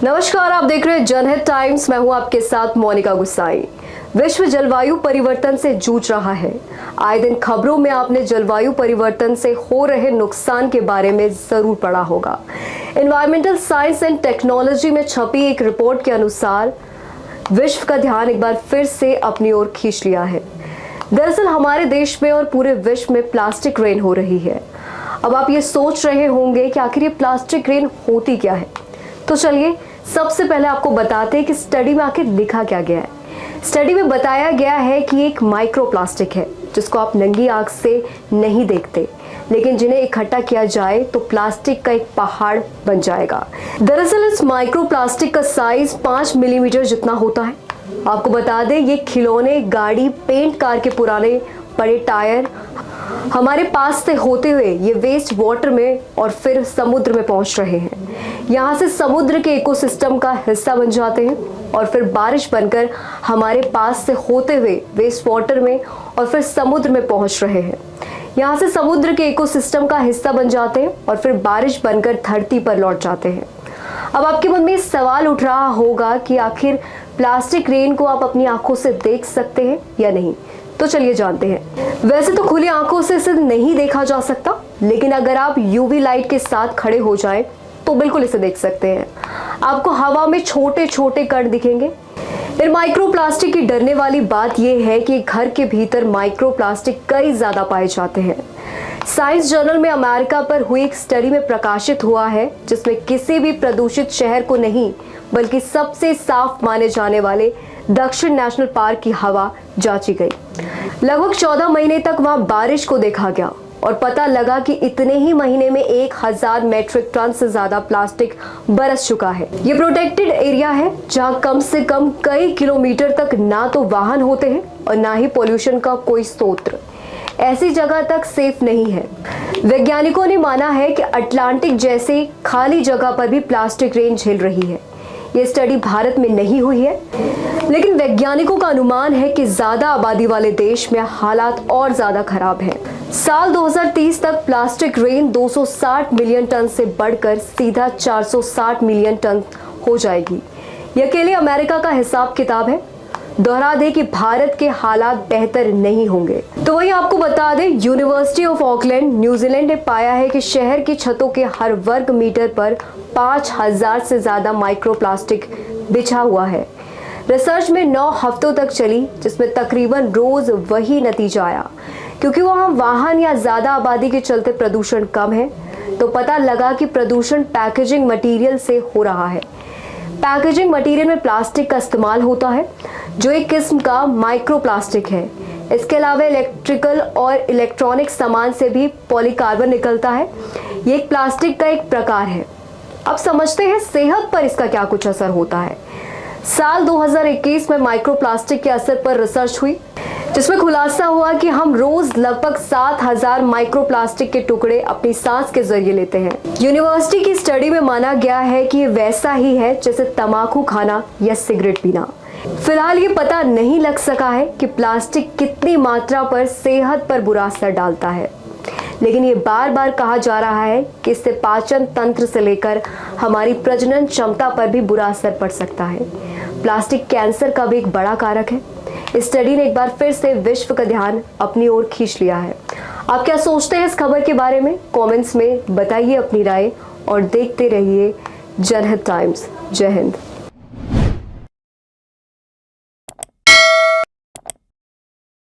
नमस्कार, आप देख रहे हैं जनहित टाइम्स। मैं हूं आपके साथ मोनिका गुसाई। विश्व जलवायु परिवर्तन से जूझ रहा है। आए दिन खबरों में आपने जलवायु परिवर्तन से हो रहे नुकसान के बारे में जरूर पढ़ा होगा। एनवायरमेंटल साइंस एंड टेक्नोलॉजी में छपी एक रिपोर्ट के अनुसार विश्व का ध्यान एक बार फिर से अपनी ओर खींच लिया है। दरअसल हमारे देश में और पूरे विश्व में प्लास्टिक रेन हो रही है। अब आप ये सोच रहे होंगे कि आखिर ये प्लास्टिक रेन होती क्या है, तो चलिए सबसे पहले आपको बताते हैं कि स्टडी में आखिर लिखा क्या गया है। स्टडी में बताया गया है कि एक माइक्रोप्लास्टिक है जिसको आप नंगी आंख से नहीं देखते, लेकिन जिन्हें इकट्ठा किया जाए तो प्लास्टिक का एक पहाड़ बन जाएगा। दरअसल इस माइक्रोप्लास्टिक का साइज 5 मिलीमीटर जितना होता है। आपको बता दें, ये खिलौने, गाड़ी, पेंट कार के पुराने पड़े टायर हमारे पास से होते हुए ये वेस्ट वाटर में और फिर समुद्र में पहुंच रहे हैं। यहाँ से समुद्र के इकोसिस्टम का हिस्सा बन जाते हैं और फिर बारिश बनकर हमारे पास से होते हुए वेस्ट वाटर में और फिर समुद्र में पहुंच रहे हैं। यहाँ से समुद्र के इकोसिस्टम का हिस्सा बन जाते हैं और फिर बारिश बनकर धरती पर लौट जाते हैं। अब आपके मन में सवाल उठ रहा होगा कि आखिर प्लास्टिक रेन को आप अपनी आंखों से देख सकते हैं या नहीं, तो चलिए जानते हैं। वैसे तो खुली आंखों से इसे नहीं देखा जा सकता, लेकिन अगर आप यूवी लाइट के साथ खड़े हो जाएं तो बिल्कुल इसे देख सकते हैं। आपको हवा में छोटे छोटे कण दिखेंगे। फिर माइक्रोप्लास्टिक की डरने वाली बात यह है कि घर के भीतर माइक्रोप्लास्टिक कई ज्यादा पाए जाते हैं। साइंस जर्नल में अमेरिका पर हुई एक स्टडी में प्रकाशित हुआ है, जिसमें किसी भी प्रदूषित शहर को नहीं बल्कि सबसे साफ माने जाने वाले दक्षिण नेशनल पार्क की हवा जांची गई। लगभग 14 महीने तक वहां बारिश को देखा गया और पता लगा कि इतने ही महीने में 1000 मेट्रिक टन से ज्यादा प्लास्टिक बरस चुका है। ये प्रोटेक्टेड एरिया है जहां कम से कम कई किलोमीटर तक ना तो वाहन होते हैं और ना ही पोल्यूशन का कोई स्रोत। ऐसी जगह तक सेफ नहीं है। वैज्ञानिकों ने माना है कि अटलांटिक जैसे खाली जगह पर भी प्लास्टिक रेन झेल रही है। ये स्टडी भारत में नहीं हुई है, लेकिन वैज्ञानिकों का अनुमान है कि ज्यादा आबादी वाले देश में हालात और ज्यादा खराब हैं। साल 2030 तक प्लास्टिक रेन 260 मिलियन टन से बढ़कर सीधा 460 मिलियन टन हो जाएगी। ये अकेले अमेरिका का हिसाब किताब है। दोहरा दें कि भारत के हालात बेहतर नहीं होंगे। तो वही आपको बता दें, यूनिवर्सिटी ऑफ ऑकलैंड न्यूजीलैंड ने पाया है कि शहर की छतों के हर वर्ग मीटर पर 5000 से ज्यादा माइक्रोप्लास्टिक बिछा हुआ है। रिसर्च में 9 हफ्तों तक चली, जिसमें तकरीबन रोज वही नतीजा आया। क्योंकि वहां वाहन या ज्यादा आबादी के चलते प्रदूषण कम है, तो पता लगा कि प्रदूषण पैकेजिंग मटेरियल से हो रहा है। पैकेजिंग मटेरियल में प्लास्टिक का इस्तेमाल होता है, जो एक किस्म का माइक्रोप्लास्टिक है। इसके अलावा इलेक्ट्रिकल और इलेक्ट्रॉनिक सामान से भी पॉलीकार्बन निकलता है। ये एक प्लास्टिक का एक प्रकार है। अब समझते हैं सेहत पर इसका क्या कुछ असर होता है। साल 2021 में माइक्रोप्लास्टिक के असर पर रिसर्च हुई, जिसमें खुलासा हुआ कि हम रोज लगभग 7000 माइक्रोप्लास्टिक के टुकड़े अपनी सांस के जरिए लेते हैं। यूनिवर्सिटी की स्टडी में माना गया है कि ये वैसा ही है जैसे तंबाकू खाना या सिगरेट पीना। फिलहाल ये पता नहीं लग सका है कि प्लास्टिक कितनी मात्रा पर सेहत पर बुरा असर डालता है, लेकिन ये बार बार कहा जा रहा है कि इससे पाचन तंत्र से लेकर हमारी प्रजनन क्षमता पर भी बुरा असर पड़ सकता है। प्लास्टिक कैंसर का भी एक बड़ा कारक है। इस स्टडी ने एक बार फिर से विश्व का ध्यान अपनी ओर खींच लिया है। आप क्या सोचते हैं इस खबर के बारे में? कमेंट्स में बताइए अपनी राय और देखते रहिए जनहित टाइम्स। जय हिंद।